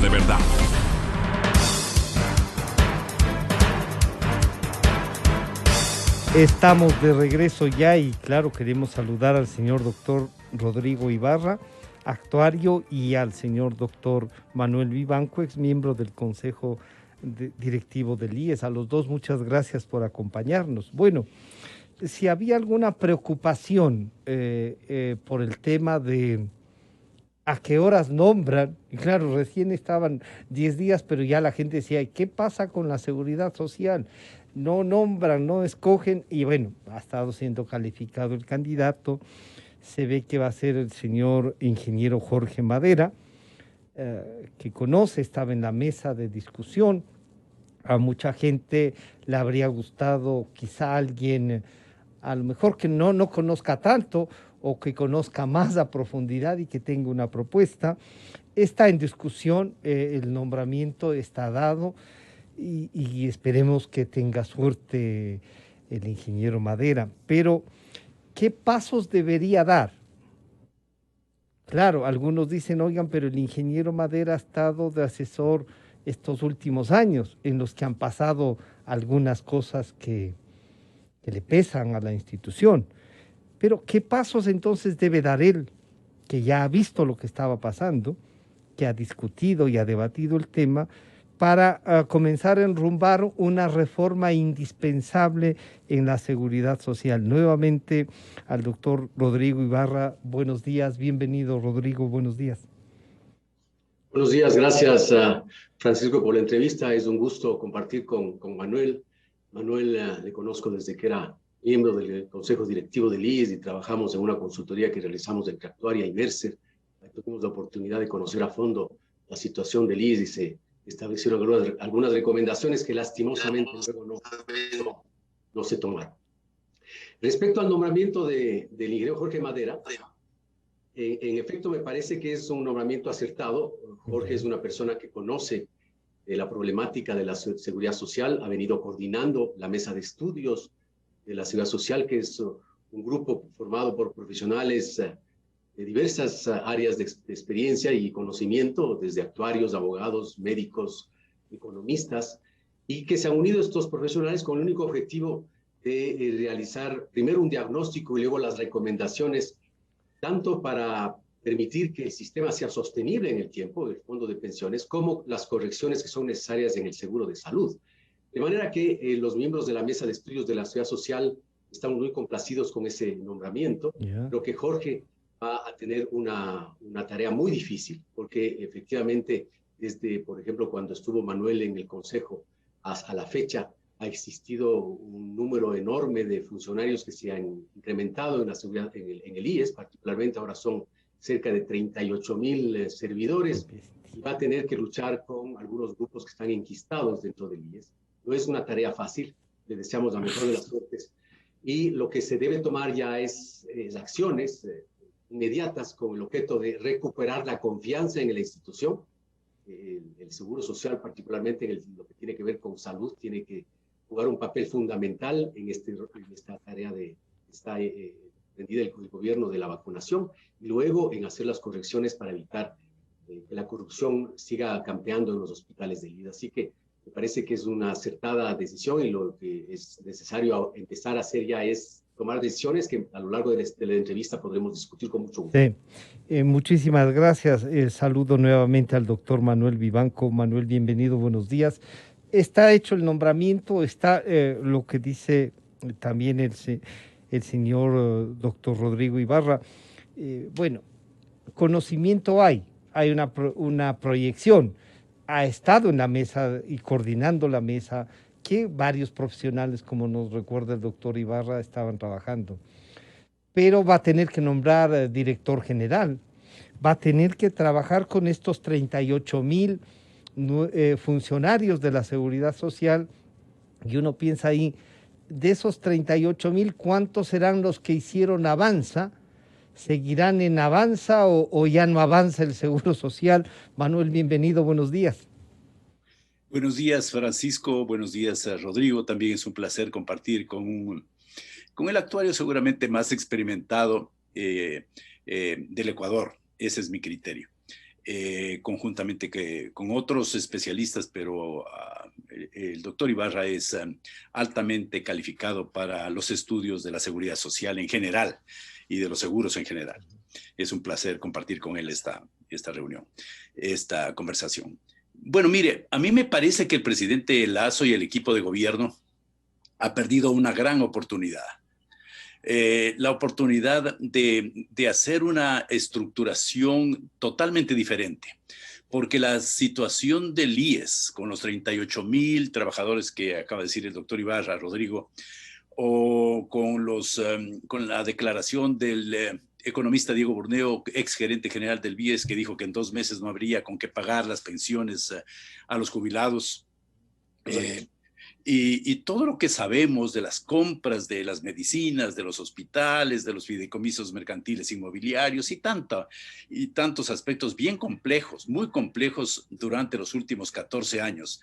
de verdad. Estamos de regreso ya y claro, queremos saludar al señor doctor Rodrigo Ibarra, actuario, y al señor doctor Manuel Vivanco, ex miembro del Consejo Directivo del IES. A los dos, muchas gracias por acompañarnos. Bueno, si había alguna preocupación por el tema de a qué horas nombran, y claro, recién estaban 10 días, pero ya la gente decía, ¿qué pasa con la seguridad social? No nombran, no escogen, y bueno, ha estado siendo calificado el candidato, se ve que va a ser el señor ingeniero Jorge Madera, que conoce, estaba en la mesa de discusión. A mucha gente le habría gustado quizá alguien, a lo mejor que no conozca tanto o que conozca más a profundidad y que tenga una propuesta. Está en discusión, el nombramiento está dado y esperemos que tenga suerte el ingeniero Madera. Pero, ¿qué pasos debería dar? Claro, algunos dicen, oigan, pero el ingeniero Madera ha estado de asesor estos últimos años en los que han pasado algunas cosas que le pesan a la institución. Pero ¿qué pasos entonces debe dar él, que ya ha visto lo que estaba pasando, que ha discutido y ha debatido el tema, para comenzar a enrumbar una reforma indispensable en la seguridad social? Nuevamente al doctor Rodrigo Ibarra, buenos días, bienvenido Rodrigo, buenos días. Buenos días, gracias Francisco por la entrevista. Es un gusto compartir con Manuel. Manuel le conozco desde que era miembro del Consejo Directivo del IES y trabajamos en una consultoría que realizamos entre Actuaria y Mercer. Tuvimos la oportunidad de conocer a fondo la situación del IES y se establecieron algunas recomendaciones que lastimosamente luego no se tomaron. Respecto al nombramiento del ingeniero Jorge Madera, en efecto, me parece que es un nombramiento acertado. Jorge es una persona que conoce la problemática de la seguridad social, ha venido coordinando la mesa de estudios de la seguridad social, que es un grupo formado por profesionales de diversas áreas de experiencia y conocimiento, desde actuarios, abogados, médicos, economistas, y que se han unido estos profesionales con el único objetivo de realizar primero un diagnóstico y luego las recomendaciones, tanto para permitir que el sistema sea sostenible en el tiempo, el fondo de pensiones, como las correcciones que son necesarias en el seguro de salud. De manera que los miembros de la mesa de estudios de la seguridad social están muy complacidos con ese nombramiento. Creo que Jorge va a tener una tarea muy difícil, porque efectivamente, desde, por ejemplo, cuando estuvo Manuel en el Consejo hasta la fecha, ha existido un número enorme de funcionarios que se han incrementado en la seguridad, en el IES, particularmente ahora son cerca de 38,000 servidores, y va a tener que luchar con algunos grupos que están enquistados dentro del IES. No es una tarea fácil, le deseamos la mejor de las suertes, y lo que se debe tomar ya es acciones inmediatas con el objeto de recuperar la confianza en la institución. El Seguro Social, particularmente en lo que tiene que ver con salud, tiene que jugar un papel fundamental en esta tarea está prendida el gobierno de la vacunación, y luego en hacer las correcciones para evitar que la corrupción siga campeando en los hospitales del IES. Así que me parece que es una acertada decisión, y lo que es necesario empezar a hacer ya es tomar decisiones que a lo largo de la entrevista podremos discutir con mucho gusto. Sí, muchísimas gracias. Saludo nuevamente al doctor Manuel Vivanco. Manuel, bienvenido, buenos días. Está hecho el nombramiento, está lo que dice también el señor doctor Rodrigo Ibarra. Bueno, conocimiento hay una proyección. Ha estado en la mesa y coordinando la mesa que varios profesionales, como nos recuerda el doctor Ibarra, estaban trabajando. Pero va a tener que nombrar director general, va a tener que trabajar con estos 38,000 funcionarios de la seguridad social, y uno piensa ahí, de esos 38,000, ¿cuántos serán los que hicieron Avanza? ¿Seguirán en Avanza o ya no avanza el Seguro Social? Manuel, bienvenido, buenos días. Buenos días, Francisco. Buenos días, Rodrigo. También es un placer compartir con el actuario seguramente más experimentado del Ecuador. Ese es mi criterio. conjuntamente con otros especialistas, pero el doctor Ibarra es altamente calificado para los estudios de la seguridad social en general y de los seguros en general. Es un placer compartir con él esta reunión, esta conversación. Bueno, mire, a mí me parece que el presidente Lasso y el equipo de gobierno ha perdido una gran oportunidad. La oportunidad de hacer una estructuración totalmente diferente, porque la situación del IES, con los 38,000 trabajadores que acaba de decir el doctor Ibarra, Rodrigo, o con la declaración del economista Diego Burneo, ex gerente general del BIES, que dijo que en 2 meses no habría con qué pagar las pensiones a los jubilados. Y todo lo que sabemos de las compras de las medicinas, de los hospitales, de los fideicomisos mercantiles inmobiliarios y tantos aspectos bien complejos, muy complejos durante los últimos 14 años.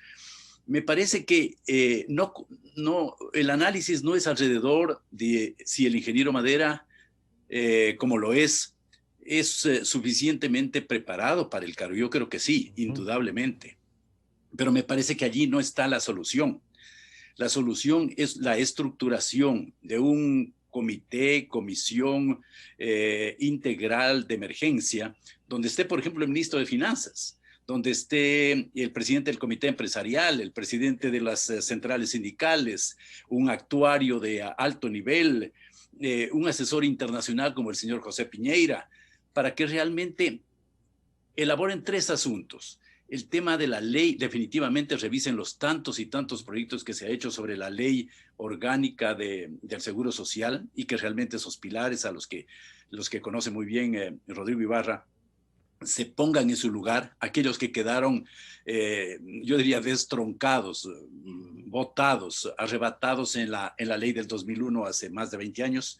Me parece que el análisis no es alrededor de si el ingeniero Madera, como lo es suficientemente preparado para el cargo. Yo creo que sí, indudablemente. Pero me parece que allí no está la solución. La solución es la estructuración de un comisión integral de emergencia, donde esté, por ejemplo, el ministro de Finanzas, donde esté el presidente del comité empresarial, el presidente de las centrales sindicales, un actuario de alto nivel, un asesor internacional como el señor José Piñeira, para que realmente elaboren 3 asuntos. El tema de la ley, definitivamente revisen los tantos y tantos proyectos que se ha hecho sobre la ley orgánica del Seguro Social y que realmente esos pilares a los que conoce muy bien Rodrigo Ibarra, se pongan en su lugar. Aquellos que quedaron, yo diría, destroncados, votados, arrebatados en la ley del 2001 hace más de 20 años,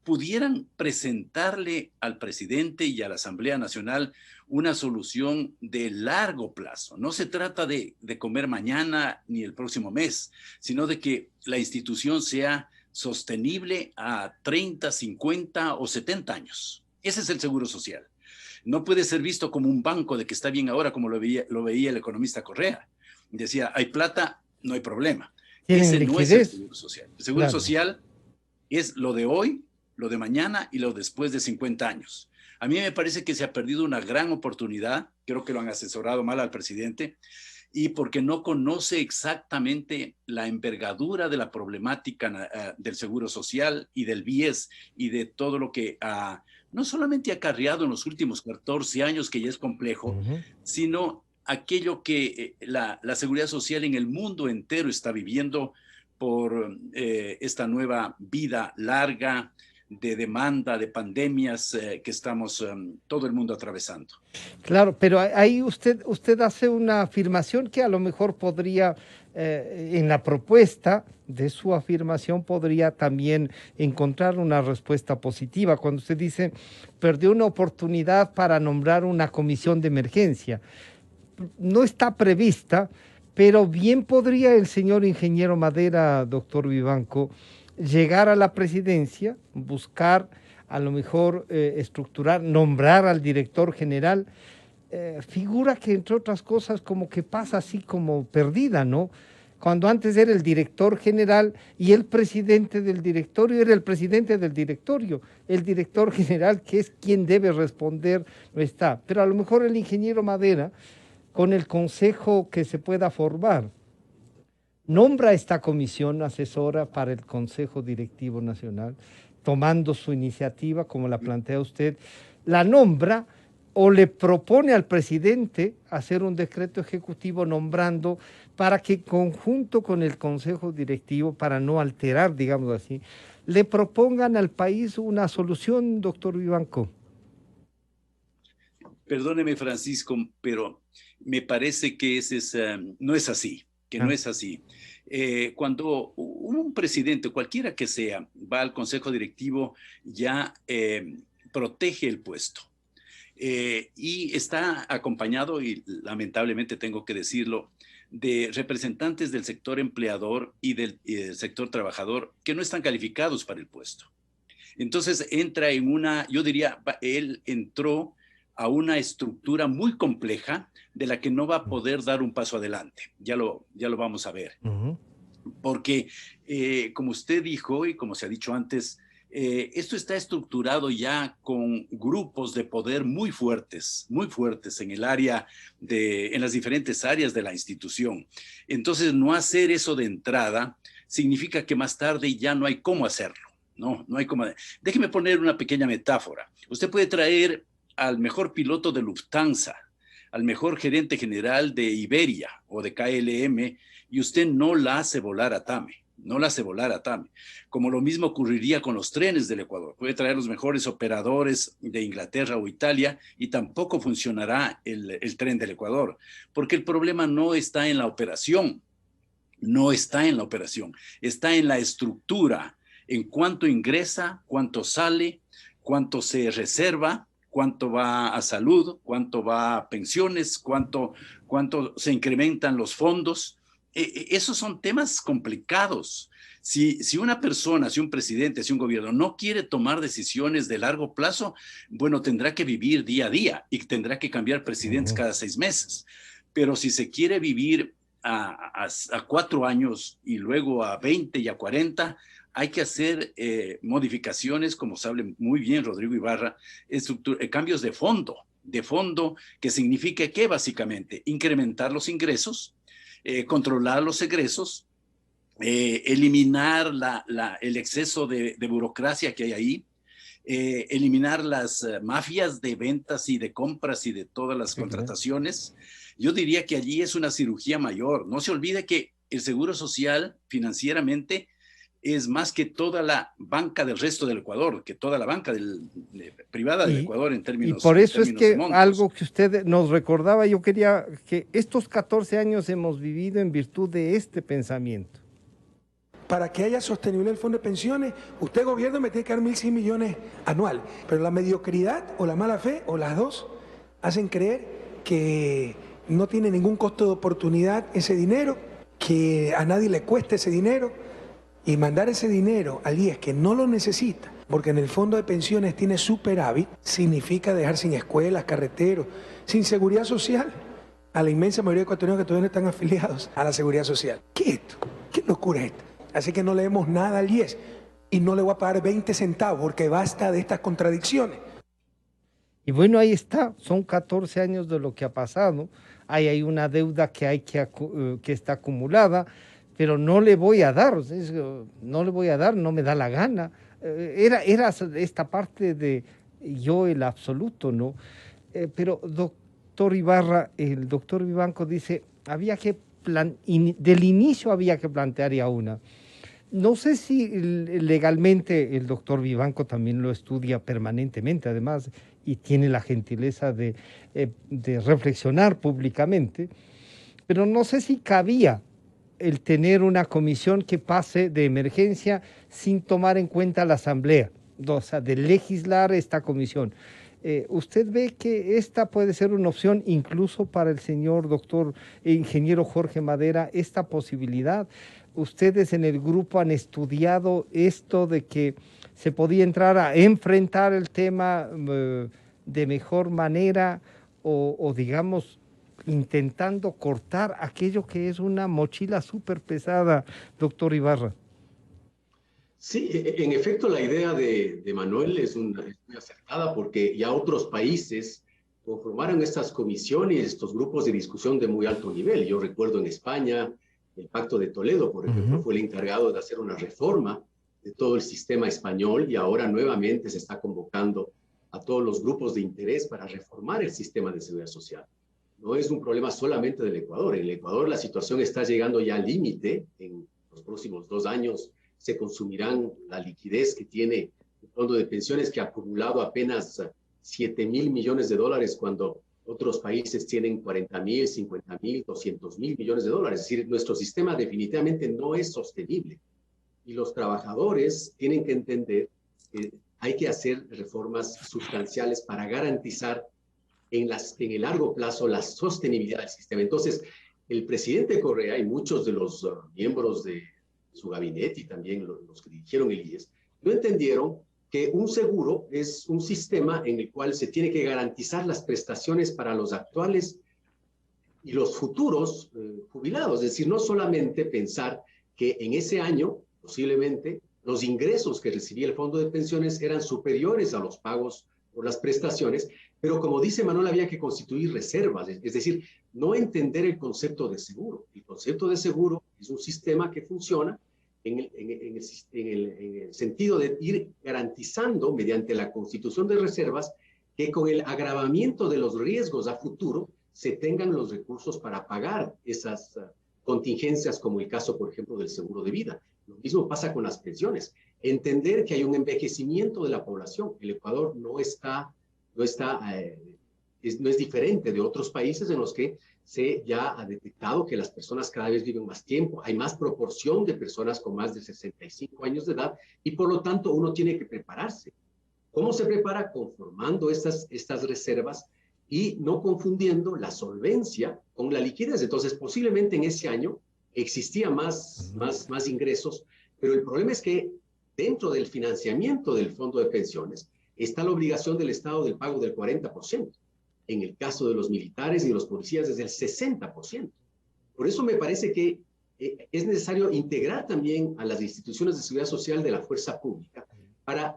pudieran presentarle al presidente y a la Asamblea Nacional una solución de largo plazo. No se trata de comer mañana ni el próximo mes, sino de que la institución sea sostenible a 30, 50 o 70 años. Ese es el Seguro Social. No puede ser visto como un banco de que está bien ahora, como lo veía el economista Correa. Decía, hay plata, no hay problema. Ese no es el Seguro Social. El Seguro Social es lo de hoy, lo de mañana y lo después de 50 años. A mí me parece que se ha perdido una gran oportunidad, creo que lo han asesorado mal al presidente, y porque no conoce exactamente la envergadura de la problemática del Seguro Social y del BIES y de todo lo que no solamente ha acarreado en los últimos 14 años, que ya es complejo, sino aquello que la seguridad social en el mundo entero está viviendo por esta nueva vida larga, de demanda, de pandemias que estamos todo el mundo atravesando. Claro, pero ahí usted hace una afirmación que a lo mejor podría, en la propuesta de su afirmación, podría también encontrar una respuesta positiva. Cuando usted dice, perdió una oportunidad para nombrar una comisión de emergencia. No está prevista, pero bien podría el señor ingeniero Madera, doctor Vivanco, llegar a la presidencia, buscar a lo mejor estructurar, nombrar al director general, figura que entre otras cosas como que pasa así como perdida, ¿no? Cuando antes era el director general y el presidente del directorio era el presidente del directorio, el director general, que es quien debe responder, no está. Pero a lo mejor el ingeniero Madera, con el consejo que se pueda formar, nombra esta comisión asesora para el Consejo Directivo Nacional, tomando su iniciativa, como la plantea usted, la nombra o le propone al presidente hacer un decreto ejecutivo nombrando para que conjunto con el Consejo Directivo, para no alterar, digamos así, le propongan al país una solución, doctor Vivanco. Perdóneme, Francisco, pero me parece que no es así, no es así. Cuando un presidente, cualquiera que sea, va al consejo directivo, ya protege el puesto. Y está acompañado, y lamentablemente tengo que decirlo, de representantes del sector empleador y del sector trabajador que no están calificados para el puesto. Entonces entra en yo diría, él entró a una estructura muy compleja de la que no va a poder dar un paso adelante. Ya lo vamos a ver. Porque, como usted dijo y como se ha dicho antes, esto está estructurado ya con grupos de poder muy fuertes en el área en las diferentes áreas de la institución. Entonces, no hacer eso de entrada significa que más tarde ya no hay cómo hacerlo. No hay cómo. Déjeme poner una pequeña metáfora. Usted puede traer al mejor piloto de Lufthansa, al mejor gerente general de Iberia o de KLM, y usted no la hace volar a TAME. No la hace volar a TAME. Como lo mismo ocurriría con los trenes del Ecuador. Puede traer los mejores operadores de Inglaterra o Italia y tampoco funcionará el tren del Ecuador, porque el problema no está en la operación, está en la estructura, en cuánto ingresa, cuánto sale, cuánto se reserva, cuánto va a salud, cuánto va a pensiones, cuánto se incrementan los fondos. Esos son temas complicados. Si una persona, si un presidente, si un gobierno no quiere tomar decisiones de largo plazo, bueno, tendrá que vivir día a día y tendrá que cambiar presidentes cada 6 meses. Pero si se quiere vivir a 4 años y luego a 20 y a 40, hay que hacer modificaciones, como sabe muy bien Rodrigo Ibarra, cambios de fondo, que significa que básicamente incrementar los ingresos, controlar los egresos, eliminar el exceso de burocracia que hay ahí, eliminar las mafias de ventas y de compras y de todas las contrataciones. Yo diría que allí es una cirugía mayor. No se olvide que el Seguro Social financieramente es más que toda la banca del resto del Ecuador, que toda la banca privada del Ecuador en términos. Y por eso es que algo que usted nos recordaba, yo quería que estos 14 años hemos vivido en virtud de este pensamiento. Para que haya sostenible el fondo de pensiones, usted gobierno me tiene que dar 1.100 millones anual, pero la mediocridad o la mala fe o las dos hacen creer que no tiene ningún costo de oportunidad ese dinero, que a nadie le cuesta ese dinero, y mandar ese dinero al IES que no lo necesita, porque en el fondo de pensiones tiene superávit, significa dejar sin escuelas, carreteros, sin seguridad social a la inmensa mayoría de ecuatorianos que todavía no están afiliados a la seguridad social. ¿Qué es esto? ¿Qué locura es esta? Así que no le demos nada al IES y no le voy a pagar 20 centavos porque basta de estas contradicciones. Y bueno, ahí está, son 14 años de lo que ha pasado, hay una deuda que está acumulada, pero no le voy a dar, no me da la gana. Era esta parte de yo el absoluto, ¿no? Pero doctor Ibarra, el doctor Vivanco dice, del inicio había que plantear ya una. No sé si legalmente el doctor Vivanco también lo estudia permanentemente, además, y tiene la gentileza de reflexionar públicamente, pero no sé si cabía el tener una comisión que pase de emergencia sin tomar en cuenta la asamblea, o sea, de legislar esta comisión. ¿Usted ve que esta puede ser una opción incluso para el señor doctor ingeniero Jorge Madera, esta posibilidad? ¿Ustedes en el grupo han estudiado esto de que se podía entrar a enfrentar el tema de mejor manera o digamos, intentando cortar aquello que es una mochila súper pesada, doctor Ibarra? Sí, en efecto, la idea de Manuel es muy acertada porque ya otros países conformaron estas comisiones, estos grupos de discusión de muy alto nivel. Yo recuerdo en España, el Pacto de Toledo, por ejemplo, fue el encargado de hacer una reforma de todo el sistema español y ahora nuevamente se está convocando a todos los grupos de interés para reformar el sistema de seguridad social. No es un problema solamente del Ecuador. En el Ecuador la situación está llegando ya al límite. En los próximos 2 años se consumirán la liquidez que tiene el fondo de pensiones, que ha acumulado apenas 7.000 millones de dólares cuando otros países tienen 40.000, 50.000, 200.000 millones de dólares. Es decir, nuestro sistema definitivamente no es sostenible. Y los trabajadores tienen que entender que hay que hacer reformas sustanciales para garantizar en el largo plazo la sostenibilidad del sistema. Entonces, el presidente Correa y muchos de los miembros de su gabinete y también los que dirigieron el IES no entendieron que un seguro es un sistema en el cual se tiene que garantizar las prestaciones para los actuales y los futuros jubilados. Es decir, no solamente pensar que en ese año, posiblemente, los ingresos que recibía el fondo de pensiones eran superiores a los pagos por las prestaciones, pero como dice Manuel, había que constituir reservas, es decir, no entender el concepto de seguro. El concepto de seguro es un sistema que funciona en el sentido de ir garantizando mediante la constitución de reservas que con el agravamiento de los riesgos a futuro se tengan los recursos para pagar esas contingencias, como el caso, por ejemplo, del seguro de vida. Lo mismo pasa con las pensiones. Entender que hay un envejecimiento de la población. El Ecuador no es diferente de otros países en los que se ya ha detectado que las personas cada vez viven más tiempo, hay más proporción de personas con más de 65 años de edad y por lo tanto uno tiene que prepararse. ¿Cómo se prepara? Conformando estas reservas y no confundiendo la solvencia con la liquidez. Entonces, posiblemente en ese año existía más ingresos, pero el problema es que dentro del financiamiento del fondo de pensiones está la obligación del Estado del pago del 40%. En el caso de los militares y de los policías es del 60%. Por eso me parece que es necesario integrar también a las instituciones de seguridad social de la fuerza pública para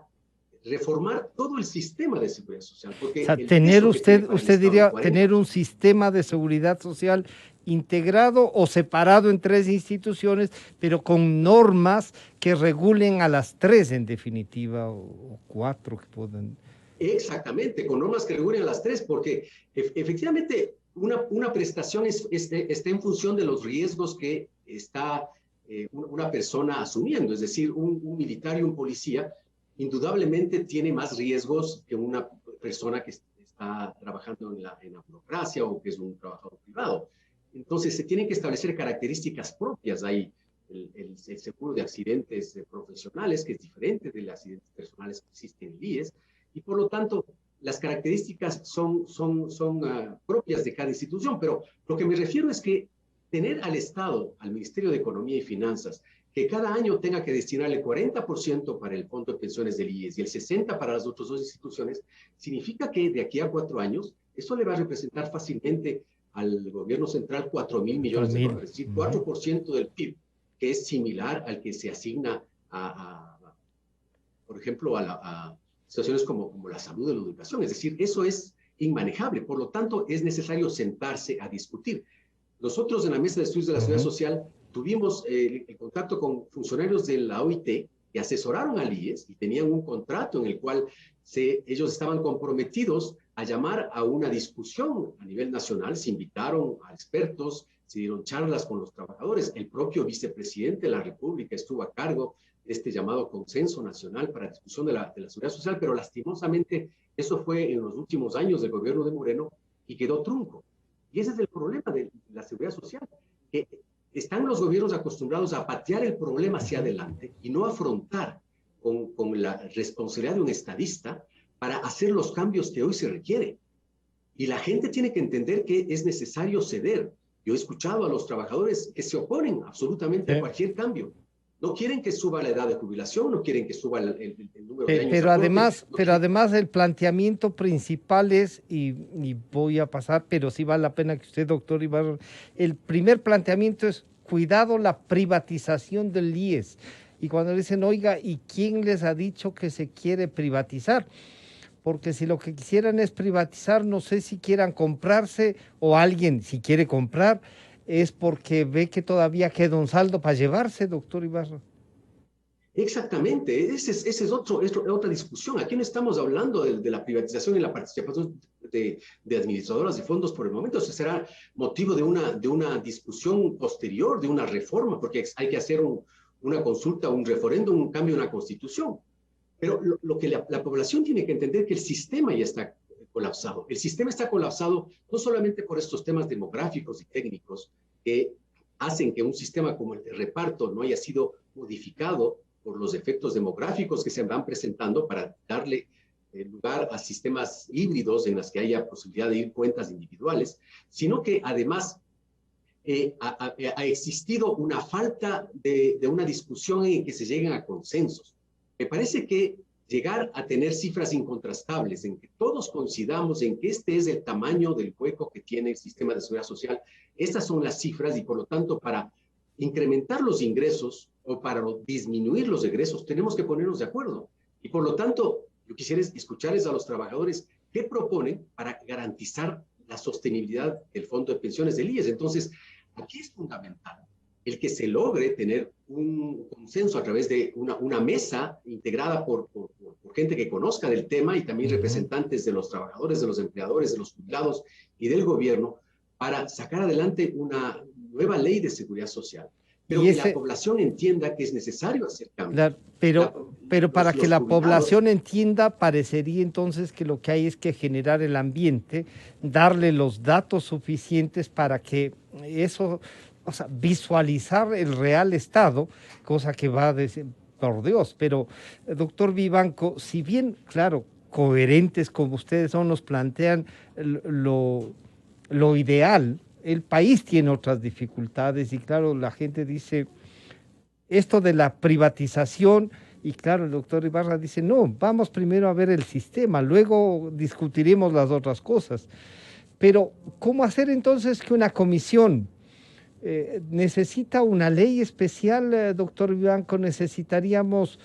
reformar todo el sistema de seguridad social. Porque o sea, tener usted diría, tener un sistema de seguridad social integrado o separado en 3 instituciones, pero con normas que regulen a las 3 en definitiva, o 4 que puedan. Exactamente, con normas que regulen a las 3, porque efectivamente una prestación está en función de los riesgos que está una persona asumiendo. Es decir, un militar y un policía indudablemente tiene más riesgos que una persona que está trabajando en la burocracia o que es un trabajador privado. Entonces, se tienen que establecer características propias. Hay el seguro de accidentes profesionales, que es diferente de los accidentes personales que existen en el IES, y por lo tanto, las características son propias de cada institución. Pero lo que me refiero es que tener al Estado, al Ministerio de Economía y Finanzas, que cada año tenga que destinar el 40% para el fondo de pensiones del IES y el 60% para las otras 2 instituciones, significa que de aquí a 4 años, eso le va a representar fácilmente al gobierno central 4.000 millones de dólares, es decir, 4% del PIB, que es similar al que se asigna por ejemplo, a situaciones como la salud y la educación. Es decir, eso es inmanejable. Por lo tanto, es necesario sentarse a discutir. Nosotros en la Mesa de Estudios de la Seguridad Social tuvimos el contacto con funcionarios de la OIT que asesoraron al IES y tenían un contrato en el cual ellos estaban comprometidos a llamar a una discusión a nivel nacional. Se invitaron a expertos, se dieron charlas con los trabajadores. El propio vicepresidente de la República estuvo a cargo de este llamado Consenso Nacional para Discusión de la Seguridad Social, pero lastimosamente eso fue en los últimos años del gobierno de Moreno y quedó trunco. Y ese es el problema de la seguridad social, que están los gobiernos acostumbrados a patear el problema hacia adelante y no afrontar con la responsabilidad de un estadista para hacer los cambios que hoy se requieren. Y la gente tiene que entender que es necesario ceder. Yo he escuchado a los trabajadores que se oponen absolutamente a cualquier cambio. No quieren que suba la edad de jubilación, no quieren que suba el número de años. Pero además el planteamiento principal es, y voy a pasar, pero sí vale la pena que usted, doctor Ibarra, el primer planteamiento es cuidado la privatización del IES. Y cuando dicen, oiga, ¿y quién les ha dicho que se quiere privatizar? Porque si lo que quisieran es privatizar, no sé si quieran comprarse o alguien, si quiere comprar, es porque ve que todavía queda un saldo para llevarse, doctor Ibarra. Exactamente, esa es otra discusión. Aquí no estamos hablando de la privatización y la participación de administradoras de fondos por el momento. Eso será motivo de una discusión posterior, de una reforma, porque hay que hacer una consulta, un referéndum, un cambio en la Constitución. Pero lo que la población tiene que entender es que el sistema ya está colapsado. El sistema está colapsado no solamente por estos temas demográficos y técnicos que hacen que un sistema como el de reparto no haya sido modificado por los efectos demográficos que se van presentando para darle lugar a sistemas híbridos en los que haya posibilidad de ir cuentas individuales, sino que además ha existido una falta de una discusión en que se lleguen a consensos. Me parece que llegar a tener cifras incontrastables, en que todos coincidamos en que este es el tamaño del hueco que tiene el sistema de seguridad social. Estas son las cifras y por lo tanto para incrementar los ingresos o para disminuir los egresos tenemos que ponernos de acuerdo. Y por lo tanto, yo quisiera escucharles a los trabajadores qué proponen para garantizar la sostenibilidad del fondo de pensiones del IES. Entonces, aquí es fundamental el que se logre tener un consenso a través de una mesa integrada por gente que conozca del tema y también representantes de los trabajadores, de los empleadores, de los jubilados y del gobierno para sacar adelante una nueva ley de seguridad social. Pero que la población entienda que es necesario hacer cambios. Claro, pero para que la población entienda, parecería entonces que lo que hay es que generar el ambiente, darle los datos suficientes para que eso, o sea, visualizar el real estado, cosa que va a decir, por Dios. Pero, doctor Vivanco, si bien, claro, coherentes como ustedes son, nos plantean lo ideal, el país tiene otras dificultades y claro, la gente dice esto de la privatización y claro, el doctor Ibarra dice no, vamos primero a ver el sistema, luego discutiremos las otras cosas. Pero, ¿cómo hacer entonces que una comisión necesita una ley especial, doctor Vivanco? ¿Necesitaríamos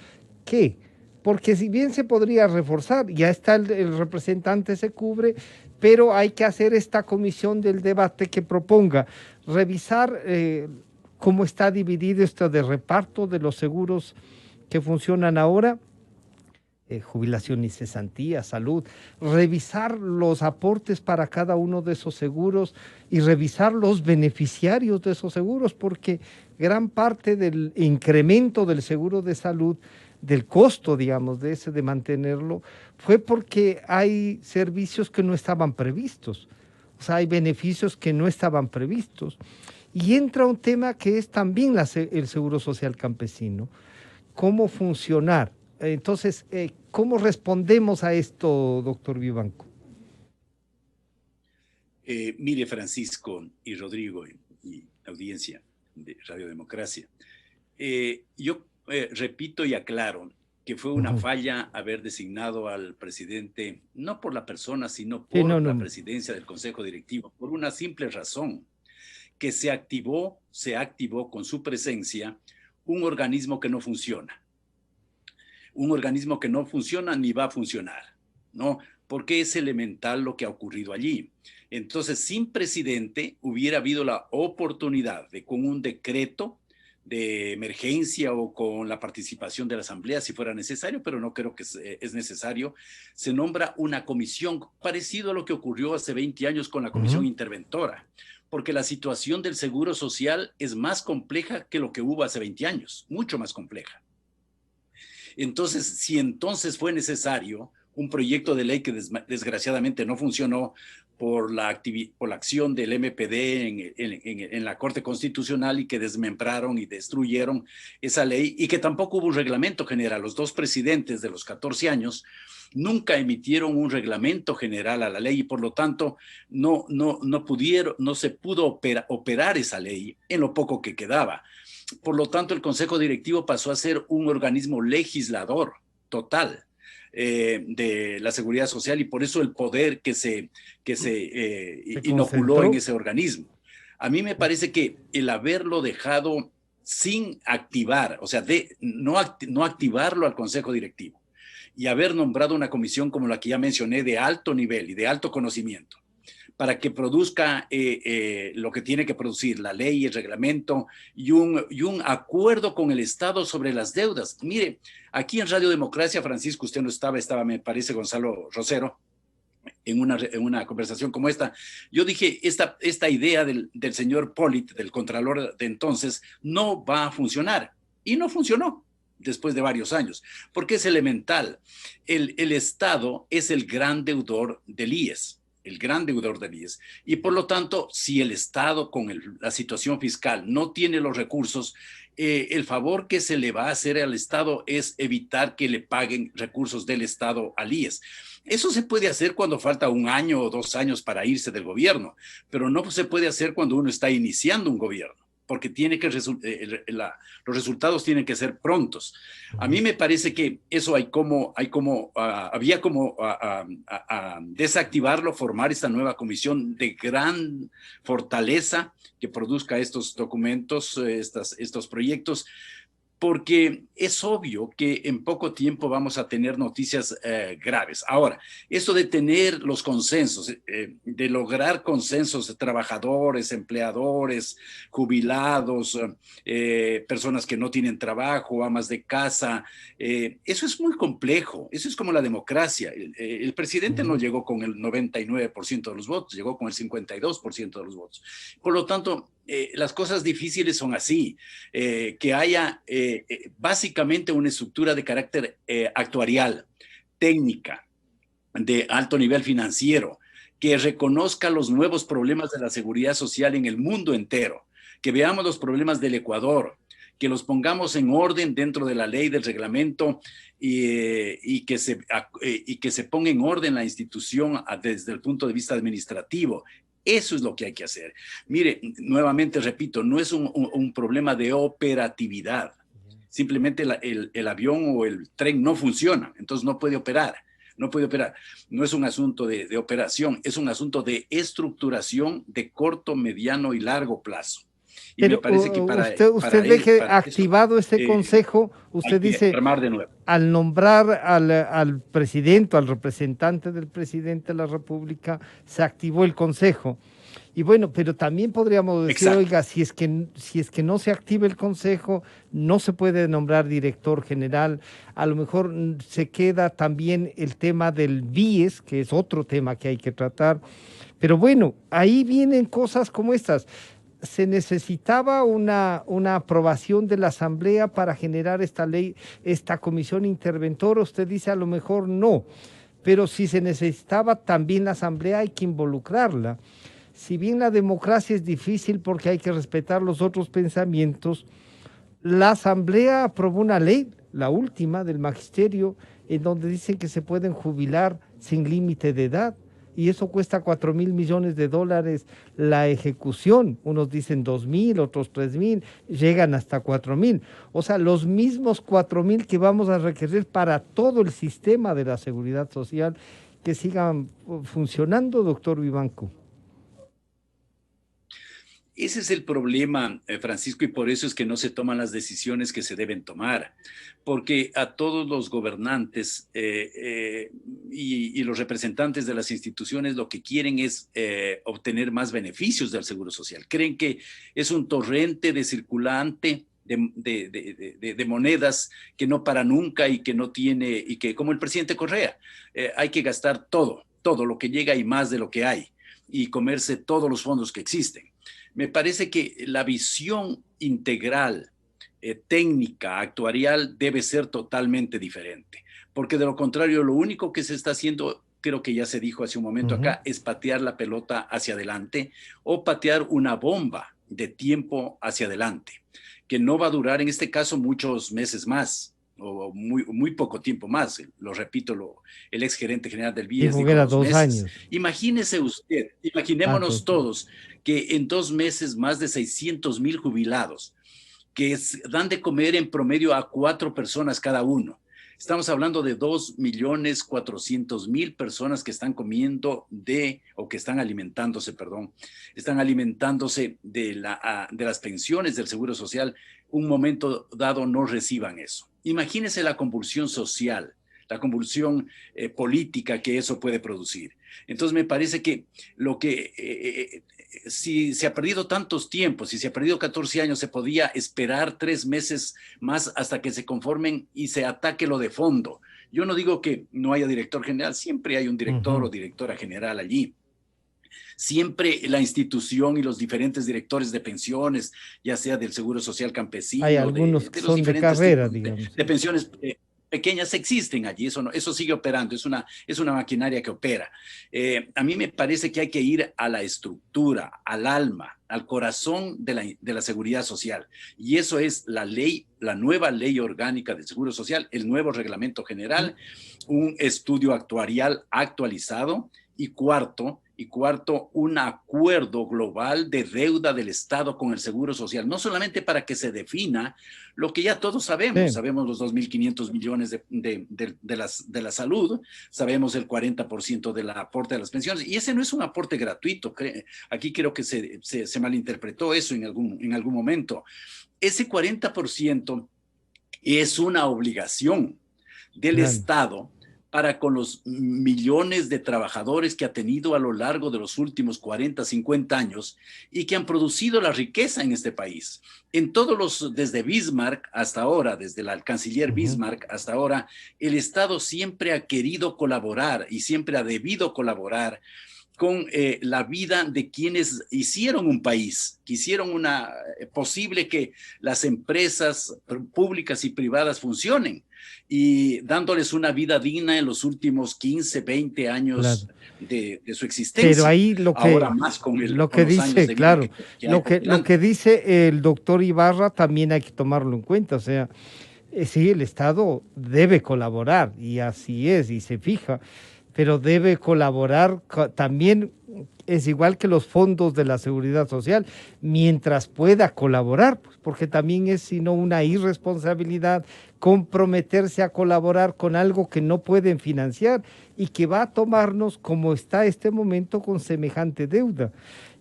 qué? Porque si bien se podría reforzar, ya está el representante se cubre, pero hay que hacer esta comisión del debate que proponga revisar cómo está dividido esto de reparto de los seguros que funcionan ahora, jubilación y cesantía, salud, revisar los aportes para cada uno de esos seguros y revisar los beneficiarios de esos seguros, porque gran parte del incremento del seguro de salud, del costo, digamos, de mantenerlo, fue porque hay servicios que no estaban previstos, o sea, hay beneficios que no estaban previstos. Y entra un tema que es también el seguro social campesino, cómo funcionar. Entonces, ¿cómo respondemos a esto, doctor Vivanco? Mire, Francisco y Rodrigo y audiencia de Radio Democracia, yo repito y aclaro que fue una falla haber designado al presidente, no por la persona, sino por la presidencia del Consejo Directivo, por una simple razón, que se activó con su presencia un organismo que no funciona. Un organismo que no funciona ni va a funcionar, ¿no? Porque es elemental lo que ha ocurrido allí. Entonces, sin presidente hubiera habido la oportunidad de, con un decreto de emergencia o con la participación de la Asamblea, si fuera necesario, pero no creo que es necesario, se nombra una comisión parecido a lo que ocurrió hace 20 años con la Comisión Interventora, porque la situación del seguro social es más compleja que lo que hubo hace 20 años, mucho más compleja. Entonces, si entonces fue necesario un proyecto de ley que desgraciadamente no funcionó por la acción del MPD en la Corte Constitucional y que desmembraron y destruyeron esa ley y que tampoco hubo un reglamento general. Los dos presidentes de los 14 años nunca emitieron un reglamento general a la ley y por lo tanto no se pudo operar esa ley en lo poco que quedaba. Por lo tanto, el Consejo Directivo pasó a ser un organismo legislador total de la seguridad social y por eso el poder que se inoculó en ese organismo. A mí me parece que el haberlo dejado sin activar, o sea, no activarlo al Consejo Directivo y haber nombrado una comisión como la que ya mencioné de alto nivel y de alto conocimiento, para que produzca lo que tiene que producir, la ley, el reglamento y un acuerdo con el Estado sobre las deudas. Mire, aquí en Radio Democracia, Francisco, usted no estaba, me parece, Gonzalo Rosero, en una conversación como esta. Yo dije, esta idea del señor Pollitt, del contralor de entonces, no va a funcionar. Y no funcionó después de varios años, porque es elemental. El Estado es el gran deudor del IES. El gran deudor del IES. Y por lo tanto, si el Estado con la situación fiscal no tiene los recursos, el favor que se le va a hacer al Estado es evitar que le paguen recursos del Estado al IES. Eso se puede hacer cuando falta 1 año o 2 años para irse del gobierno, pero no se puede hacer cuando uno está iniciando un gobierno. porque tiene que los resultados tienen que ser prontos. A mí me parece que eso había como desactivarlo, formar esta nueva comisión de gran fortaleza que produzca estos documentos, estos proyectos, porque es obvio que en poco tiempo vamos a tener noticias graves. Ahora, eso de tener los consensos, de lograr consensos de trabajadores, empleadores, jubilados, personas que no tienen trabajo, amas de casa, eso es muy complejo. Eso es como la democracia. El presidente no llegó con el 99% de los votos, llegó con el 52% de los votos. Por lo tanto, las cosas difíciles son así, que haya básicamente una estructura de carácter actuarial, técnica, de alto nivel financiero, que reconozca los nuevos problemas de la seguridad social en el mundo entero, que veamos los problemas del Ecuador, que los pongamos en orden dentro de la ley, del reglamento, y que se ponga en orden la institución desde el punto de vista administrativo. Eso es lo que hay que hacer. Mire, nuevamente repito, no es un problema de operatividad. Simplemente el avión o el tren no funciona, entonces no puede operar. No puede operar. No es un asunto de operación, es un asunto de estructuración de corto, mediano y largo plazo. Y pero me parece que usted ve que activado este consejo, usted dice, armar de nuevo. Al nombrar al presidente, al representante del presidente de la República, se activó el consejo. Y bueno, pero también podríamos decir, exacto, oiga, si es que no se activa el consejo, no se puede nombrar director general, a lo mejor se queda también el tema del BIES, que es otro tema que hay que tratar. Pero bueno, ahí vienen cosas como estas. Se necesitaba una aprobación de la Asamblea para generar esta ley, esta comisión interventora. Usted dice a lo mejor no, pero si se necesitaba también la Asamblea hay que involucrarla. Si bien la democracia es difícil porque hay que respetar los otros pensamientos, la Asamblea aprobó una ley, la última del magisterio, en donde dicen que se pueden jubilar sin límite de edad. Y eso cuesta $4,000 millones la ejecución. Unos dicen 2,000, otros 3,000, llegan hasta 4,000. O sea, los mismos 4,000 que vamos a requerir para todo el sistema de la seguridad social que sigan funcionando, doctor Vivanco. Ese es el problema, Francisco, y por eso es que no se toman las decisiones que se deben tomar, porque a todos los gobernantes y los representantes de las instituciones lo que quieren es obtener más beneficios del Seguro Social. Creen que es un torrente de circulante de monedas que no para nunca y que no tiene, y que como el presidente Correa, hay que gastar todo lo que llega y más de lo que hay, y comerse todos los fondos que existen. Me parece que la visión integral, técnica, actuarial, debe ser totalmente diferente, porque de lo contrario, lo único que se está haciendo, creo que ya se dijo hace un momento acá, es patear la pelota hacia adelante o patear una bomba de tiempo hacia adelante, que no va a durar en este caso muchos meses más, o muy poco tiempo más. Lo repito, el ex gerente general del BIES dijo 2 meses. Años. Imagínese usted, imaginémonos todos que en 2 meses más de 600,000 jubilados que dan de comer en promedio a 4 personas cada uno. Estamos hablando de 2,400,000 personas que están comiendo o que están alimentándose de las pensiones del Seguro Social. Un momento dado no reciban eso. Imagínense la convulsión social, la convulsión política que eso puede producir. Entonces me parece que si se ha perdido tantos tiempos, si se ha perdido 14 años, se podía esperar 3 meses más hasta que se conformen y se ataque lo de fondo. Yo no digo que no haya director general, siempre hay un director o directora general allí. Siempre la institución y los diferentes directores de pensiones, ya sea del Seguro Social Campesino, hay algunos que son de carrera, digamos. De pensiones pequeñas existen allí, eso sigue operando, es una maquinaria que opera. A mí me parece que hay que ir a la estructura, al alma, al corazón de la seguridad social, y eso es la nueva ley orgánica del Seguro Social, el nuevo reglamento general, un estudio actuarial actualizado Y cuarto, un acuerdo global de deuda del Estado con el Seguro Social, no solamente para que se defina lo que ya todos sabemos, sabemos los 2.500 millones de la salud, sabemos el 40% del aporte de las pensiones, y ese no es un aporte gratuito, aquí creo que se malinterpretó eso en algún momento. Ese 40% es una obligación del Estado para con los millones de trabajadores que ha tenido a lo largo de los últimos 40, 50 años y que han producido la riqueza en este país. Desde Bismarck hasta ahora, desde el canciller Bismarck hasta ahora, el Estado siempre ha querido colaborar y siempre ha debido colaborar con la vida de quienes hicieron un país, que hicieron posible que las empresas públicas y privadas funcionen, y dándoles una vida digna en los últimos 15, 20 años de su existencia. Pero ahí lo que dice el doctor Ibarra también hay que tomarlo en cuenta. O sea, sí, el Estado debe colaborar, y así es, y se fija, pero debe colaborar también, es igual que los fondos de la Seguridad Social, mientras pueda colaborar, pues, porque también es sino una irresponsabilidad comprometerse a colaborar con algo que no pueden financiar y que va a tomarnos, como está este momento, con semejante deuda.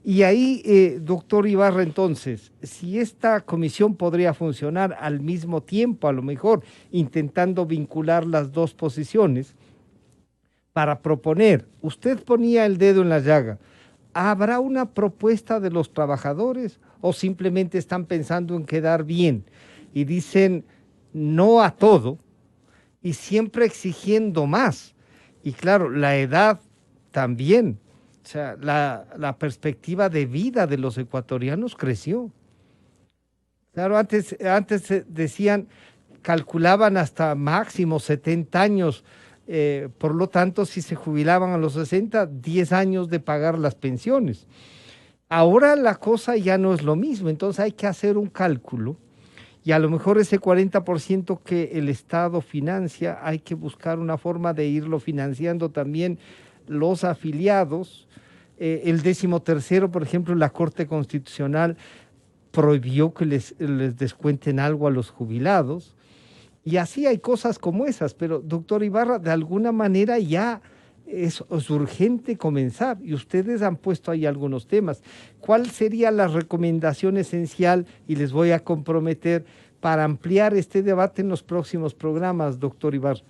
Y ahí, doctor Ibarra, entonces, si esta comisión podría funcionar al mismo tiempo, a lo mejor intentando vincular las dos posiciones, para proponer, usted ponía el dedo en la llaga, ¿habrá una propuesta de los trabajadores o simplemente están pensando en quedar bien y dicen no a todo y siempre exigiendo más? Y claro, la edad también, o sea, la perspectiva de vida de los ecuatorianos creció. Claro, antes decían, calculaban hasta máximo 70 años, por lo tanto, si se jubilaban a los 60, 10 años de pagar las pensiones. Ahora la cosa ya no es lo mismo, entonces hay que hacer un cálculo y a lo mejor ese 40% que el Estado financia, hay que buscar una forma de irlo financiando también los afiliados. El 13º, por ejemplo, la Corte Constitucional prohibió que les descuenten algo a los jubilados. Y así hay cosas como esas, pero doctor Ibarra, de alguna manera ya es urgente comenzar, y ustedes han puesto ahí algunos temas. ¿Cuál sería la recomendación esencial, y les voy a comprometer, para ampliar este debate en los próximos programas, doctor Ibarra?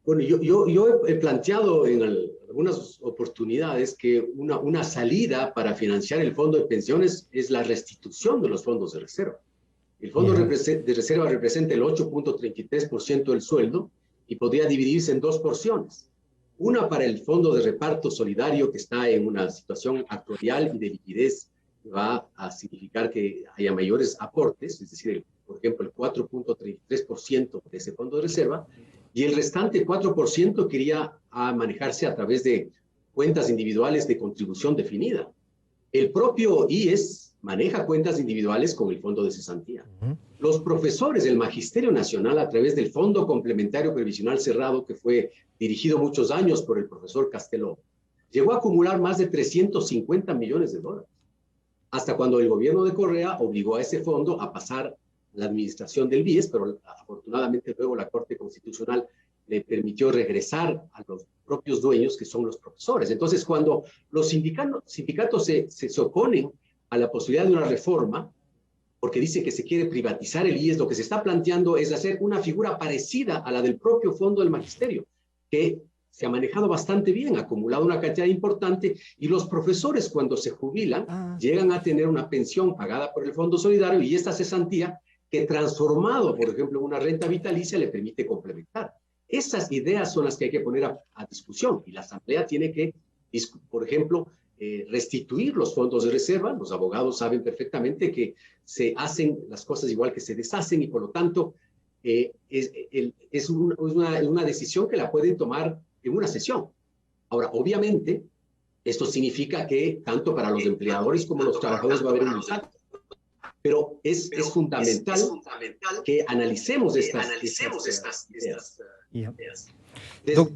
Bueno, yo he planteado en algunas oportunidades que una salida para financiar el fondo de pensiones es la restitución de los fondos de reserva. El fondo de reserva representa el 8.33% del sueldo y podría dividirse en dos porciones. Una para el fondo de reparto solidario, que está en una situación actuarial y de liquidez, que va a significar que haya mayores aportes, es decir, por ejemplo, el 4.33% de ese fondo de reserva, y el restante 4% quería manejarse a través de cuentas individuales de contribución definida. El propio IES maneja cuentas individuales con el fondo de cesantía. Los profesores del Magisterio Nacional, a través del Fondo Complementario Previsional Cerrado, que fue dirigido muchos años por el profesor Casteló, llegó a acumular más de 350 millones de dólares, hasta cuando el gobierno de Correa obligó a ese fondo a pasar la administración del BIES, pero afortunadamente luego la Corte Constitucional le permitió regresar a los propios dueños, que son los profesores. Entonces, cuando los sindicatos se oponen a la posibilidad de una reforma, porque dice que se quiere privatizar el IES, lo que se está planteando es hacer una figura parecida a la del propio fondo del magisterio, que se ha manejado bastante bien, ha acumulado una cantidad importante, y los profesores, cuando se jubilan, llegan a tener una pensión pagada por el Fondo Solidario, y esta cesantía, que transformado, por ejemplo, en una renta vitalicia, le permite complementar. Esas ideas son las que hay que poner a discusión, y la Asamblea tiene que, por ejemplo, restituir los fondos de reserva. Los abogados saben perfectamente que se hacen las cosas igual que se deshacen, y por lo tanto es una decisión que la pueden tomar en una sesión. Ahora, obviamente, esto significa que tanto para los empleadores como los trabajadores va a haber un impacto. Pero es fundamental que analicemos estas ideas.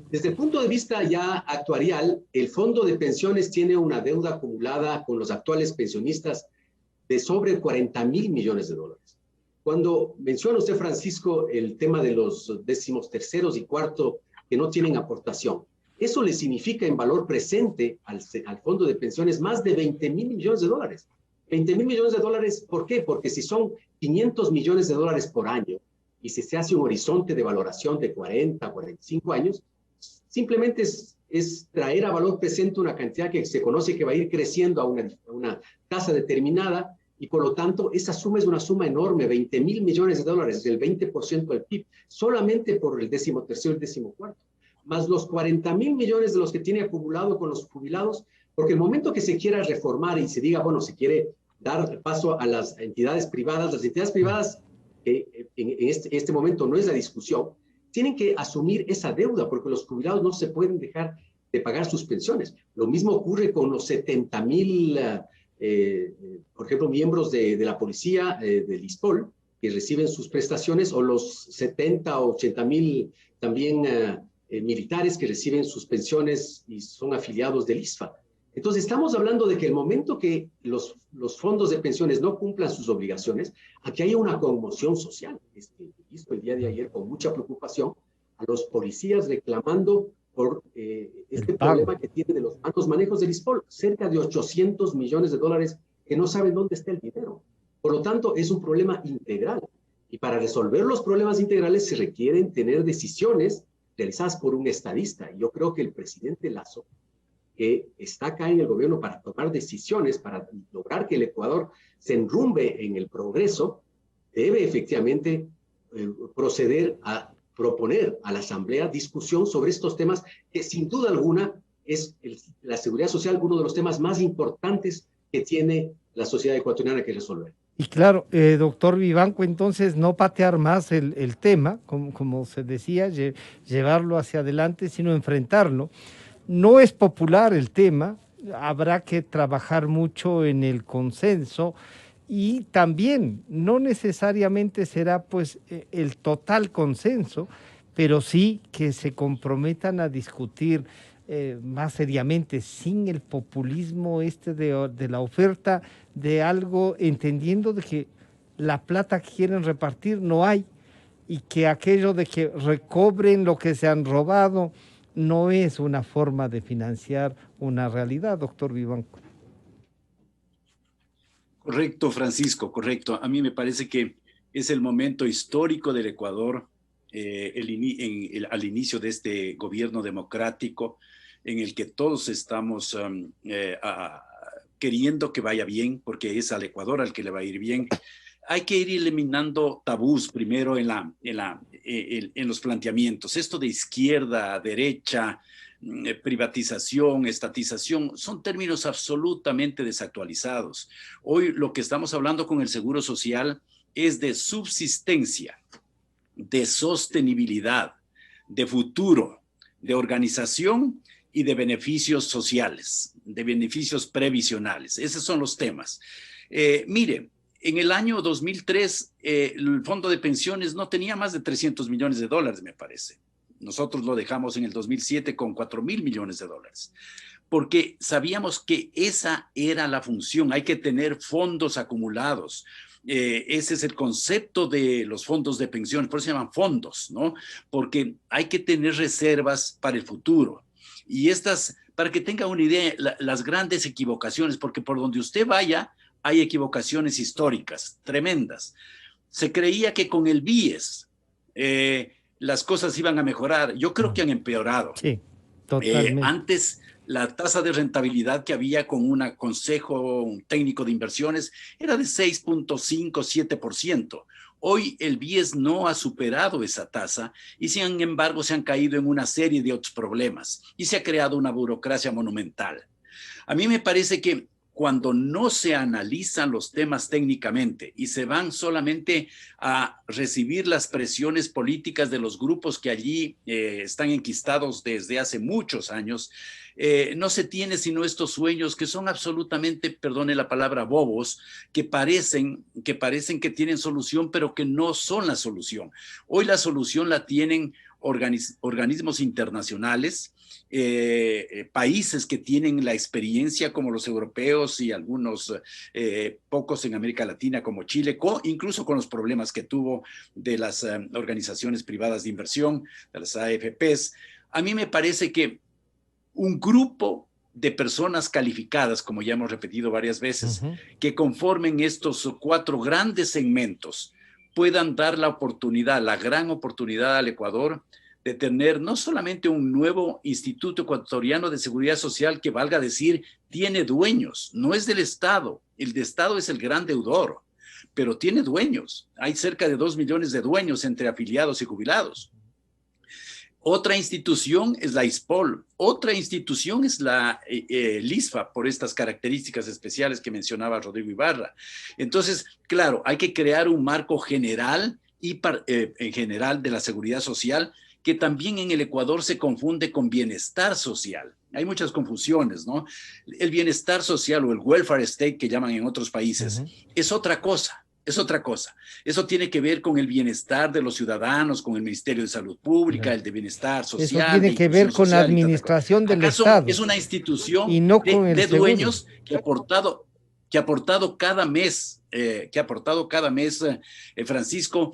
Desde el punto de vista ya actuarial, el Fondo de Pensiones tiene una deuda acumulada con los actuales pensionistas de sobre 40.000 millones de dólares. Cuando menciona usted, Francisco, el tema de los 13º y 4º que no tienen aportación, eso le significa en valor presente al Fondo de Pensiones más de 20.000 millones de dólares. 20.000 millones de dólares, ¿por qué? Porque si son 500 millones de dólares por año y si se hace un horizonte de valoración de 40, 45 años, simplemente es traer a valor presente una cantidad que se conoce que va a ir creciendo a una tasa determinada y por lo tanto esa suma es una suma enorme, 20.000 millones de dólares, del 20% del PIB, solamente por el 13º y el 14º, más los 40.000 millones de los que tiene acumulado con los jubilados, porque el momento que se quiera reformar y se diga, bueno, se quiere dar paso a las entidades privadas, que en este momento no es la discusión, tienen que asumir esa deuda porque los jubilados no se pueden dejar de pagar sus pensiones. Lo mismo ocurre con los 70.000, por ejemplo, miembros de la policía, del ISPOL, que reciben sus prestaciones, o los 70 o 80.000 también militares que reciben sus pensiones y son afiliados del ISFA. Entonces, estamos hablando de que el momento que los fondos de pensiones no cumplan sus obligaciones, aquí hay una conmoción social. He visto el día de ayer con mucha preocupación a los policías reclamando por este problema que tienen de los malos manejos del ISPOL, cerca de 800 millones de dólares que no saben dónde está el dinero. Por lo tanto, es un problema integral. Y para resolver los problemas integrales se requieren tener decisiones realizadas por un estadista. Y yo creo que el presidente Lasso, que está acá en el gobierno para tomar decisiones, para lograr que el Ecuador se enrumbe en el progreso, debe efectivamente proceder a proponer a la Asamblea discusión sobre estos temas que sin duda alguna es la seguridad social uno de los temas más importantes que tiene la sociedad ecuatoriana que resolver. Y claro, doctor Vivanco, entonces no patear más el tema, como se decía, llevarlo hacia adelante, sino enfrentarlo. No es popular el tema, habrá que trabajar mucho en el consenso y también no necesariamente será pues el total consenso, pero sí que se comprometan a discutir más seriamente, sin el populismo de la oferta de algo, entendiendo de que la plata que quieren repartir no hay y que aquello de que recobren lo que se han robado no es una forma de financiar una realidad, doctor Vivanco. Correcto, Francisco, correcto. A mí me parece que es el momento histórico del Ecuador, al inicio de este gobierno democrático, en el que todos estamos queriendo que vaya bien, porque es al Ecuador al que le va a ir bien. Hay que ir eliminando tabús primero en los planteamientos. Esto de izquierda, derecha, privatización, estatización, son términos absolutamente desactualizados. Hoy lo que estamos hablando con el Seguro Social es de subsistencia, de sostenibilidad, de futuro, de organización y de beneficios sociales, de beneficios previsionales. Esos son los temas. Mire, en el año 2003, el Fondo de Pensiones no tenía más de 300 millones de dólares, me parece. Nosotros lo dejamos en el 2007 con 4.000 millones de dólares, porque sabíamos que esa era la función. Hay que tener fondos acumulados. Ese es el concepto de los fondos de pensiones, por eso se llaman fondos, ¿no? Porque hay que tener reservas para el futuro. Y estas, para que tenga una idea, las grandes equivocaciones, porque por donde usted vaya, hay equivocaciones históricas tremendas. Se creía que con el BIES las cosas iban a mejorar. Yo creo que han empeorado. Sí, totalmente. Antes, la tasa de rentabilidad que había con un consejo técnico de inversiones era de 6.5, 7%. Hoy el BIES no ha superado esa tasa y sin embargo se han caído en una serie de otros problemas y se ha creado una burocracia monumental. A mí me parece que cuando no se analizan los temas técnicamente y se van solamente a recibir las presiones políticas de los grupos que allí están enquistados desde hace muchos años, no se tiene sino estos sueños que son absolutamente, perdone la palabra, bobos, que parecen que tienen solución, pero que no son la solución. Hoy la solución la tienen organismos internacionales, países que tienen la experiencia como los europeos y algunos pocos en América Latina como Chile, incluso con los problemas que tuvo de las organizaciones privadas de inversión, de las AFPs. A mí me parece que un grupo de personas calificadas, como ya hemos repetido varias veces, que conformen estos 4 grandes segmentos, puedan dar la oportunidad, la gran oportunidad al Ecuador de tener no solamente un nuevo Instituto Ecuatoriano de Seguridad Social que, valga decir, tiene dueños, no es del Estado, el de Estado es el gran deudor, pero tiene dueños, hay cerca de 2 millones de dueños entre afiliados y jubilados. Otra institución es la ISPOL, otra institución es la LISFA, por estas características especiales que mencionaba Rodrigo Ibarra. Entonces, claro, hay que crear un marco general y en general de la seguridad social, que también en el Ecuador se confunde con bienestar social. Hay muchas confusiones, ¿no? El bienestar social o el welfare state que llaman en otros países es otra cosa. Es otra cosa. Eso tiene que ver con el bienestar de los ciudadanos, con el Ministerio de Salud Pública, el de Bienestar Social. Eso tiene que ver con la administración del Estado. Es una institución y no con de dueños que ha aportado cada mes, Francisco,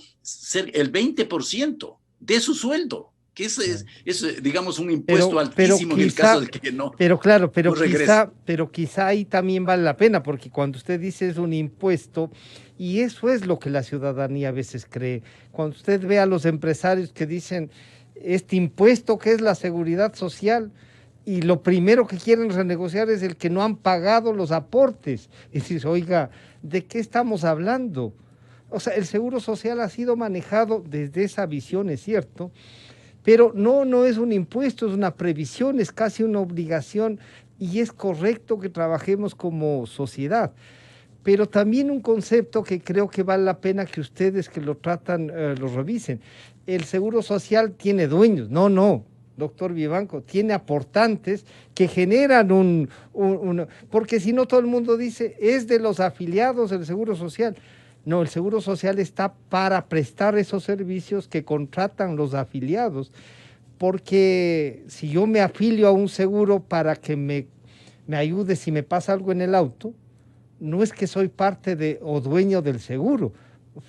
el 20% de su sueldo, que es digamos, un impuesto altísimo en el caso de que no. Pero claro, pero quizá ahí también vale la pena, porque cuando usted dice es un impuesto, y eso es lo que la ciudadanía a veces cree. Cuando usted ve a los empresarios que dicen este impuesto que es la seguridad social, y lo primero que quieren renegociar es el que no han pagado los aportes. Y dices, oiga, ¿de qué estamos hablando? O sea, el seguro social ha sido manejado desde esa visión, es cierto, pero no es un impuesto, es una previsión, es casi una obligación, y es correcto que trabajemos como sociedad. Pero también un concepto que creo que vale la pena que ustedes que lo tratan, lo revisen. El seguro social tiene dueños. No, doctor Vivanco, tiene aportantes que generan porque si no todo el mundo dice, es de los afiliados del seguro social. No, el seguro social está para prestar esos servicios que contratan los afiliados, porque si yo me afilio a un seguro para que me ayude si me pasa algo en el auto, no es que soy parte o dueño del seguro,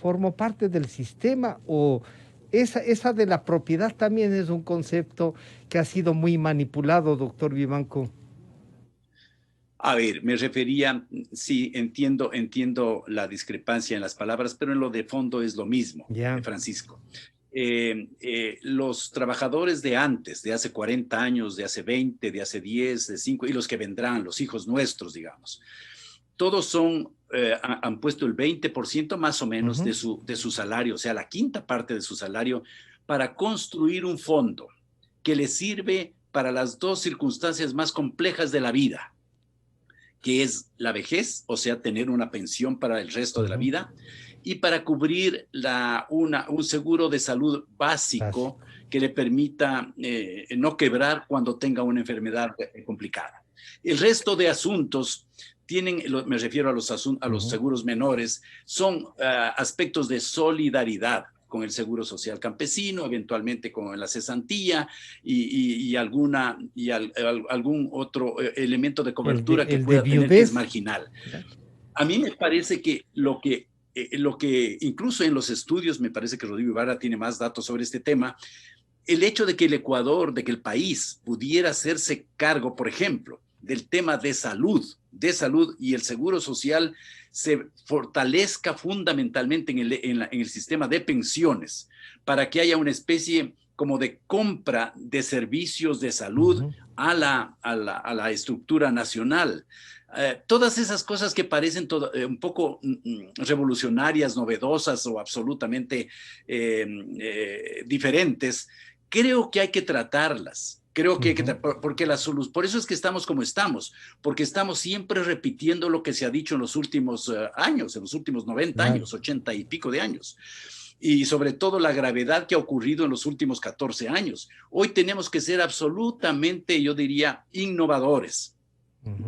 formo parte del sistema. O esa de la propiedad también es un concepto que ha sido muy manipulado, doctor Vivanco. A ver, me refería, sí, entiendo la discrepancia en las palabras, pero en lo de fondo es lo mismo, Francisco. Los trabajadores de antes, de hace 40 años, de hace 20, de hace 10, de 5, y los que vendrán, los hijos nuestros, digamos, todos han puesto el 20% más o menos de su salario, o sea, la quinta parte de su salario, para construir un fondo que les sirve para las 2 circunstancias más complejas de la vida, que es la vejez, o sea, tener una pensión para el resto de la vida, y para cubrir un seguro de salud básico que le permita no quebrar cuando tenga una enfermedad complicada. El resto de asuntos me refiero a los seguros menores, son aspectos de solidaridad con el Seguro Social Campesino, eventualmente con la cesantía y algún otro elemento de cobertura que pueda tener, que es marginal. A mí me parece que lo que incluso en los estudios, me parece que Rodrigo Ibarra tiene más datos sobre este tema, el hecho de que el Ecuador, de que el país pudiera hacerse cargo, por ejemplo, del tema de salud y el seguro social se fortalezca fundamentalmente en el sistema de pensiones, para que haya una especie como de compra de servicios de salud a la estructura nacional. Todas esas cosas que parecen un poco revolucionarias, novedosas o absolutamente diferentes, creo que hay que tratarlas Creo que, porque por eso es que estamos como estamos, porque estamos siempre repitiendo lo que se ha dicho en los últimos años, en los últimos 90 años, 80 y pico de años. Y sobre todo la gravedad que ha ocurrido en los últimos 14 años. Hoy tenemos que ser absolutamente, yo diría, innovadores,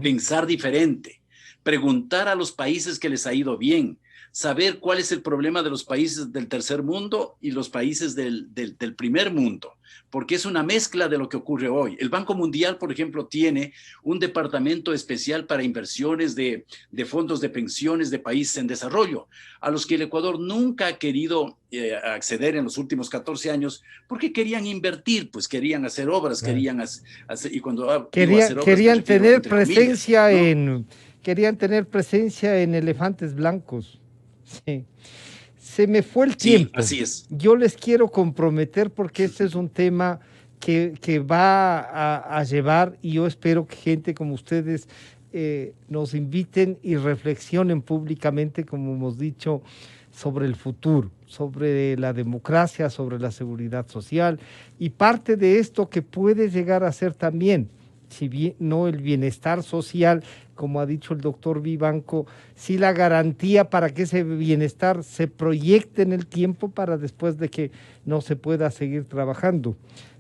pensar diferente, preguntar a los países que les ha ido bien, saber cuál es el problema de los países del tercer mundo y los países del primer mundo, porque es una mezcla de lo que ocurre hoy. El Banco Mundial, por ejemplo, tiene un departamento especial para inversiones de fondos de pensiones de países en desarrollo, a los que el Ecuador nunca ha querido acceder en los últimos 14 años, porque querían invertir, pues querían hacer obras, querían hacer, y cuando querían tener presencia, ¿no? Querían tener presencia en elefantes blancos. Sí. Se me fue el tiempo. Así es. Yo les quiero comprometer porque este es un tema que va a llevar, y yo espero que gente como ustedes nos inviten y reflexionen públicamente, como hemos dicho, sobre el futuro, sobre la democracia, sobre la seguridad social, y parte de esto que puede llegar a ser también, si bien no el bienestar social, como ha dicho el doctor Vivanco, sí la garantía para que ese bienestar se proyecte en el tiempo para después de que no se pueda seguir trabajando.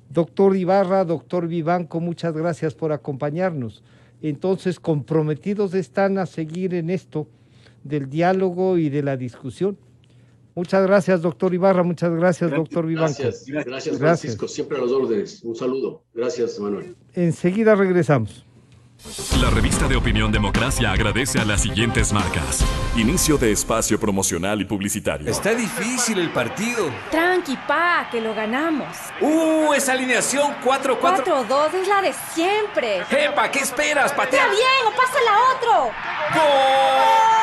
Doctor Ibarra, doctor Vivanco, muchas gracias por acompañarnos. Entonces, comprometidos están a seguir en esto del diálogo y de la discusión. Muchas gracias, doctor Ibarra, muchas gracias, doctor Vivanco. Gracias, Francisco, siempre a los órdenes. Un saludo. Gracias, Manuel. Enseguida regresamos. La revista de Opinión Democracia agradece a las siguientes marcas. Inicio de espacio promocional y publicitario. Está difícil el partido. Tranqui, pa, que lo ganamos. Esa alineación 4-4. 4-2 es la de siempre. ¡Epa! ¿Qué esperas? ¡Patea! ¡Está bien! ¡O pásala a otro! ¡Gol!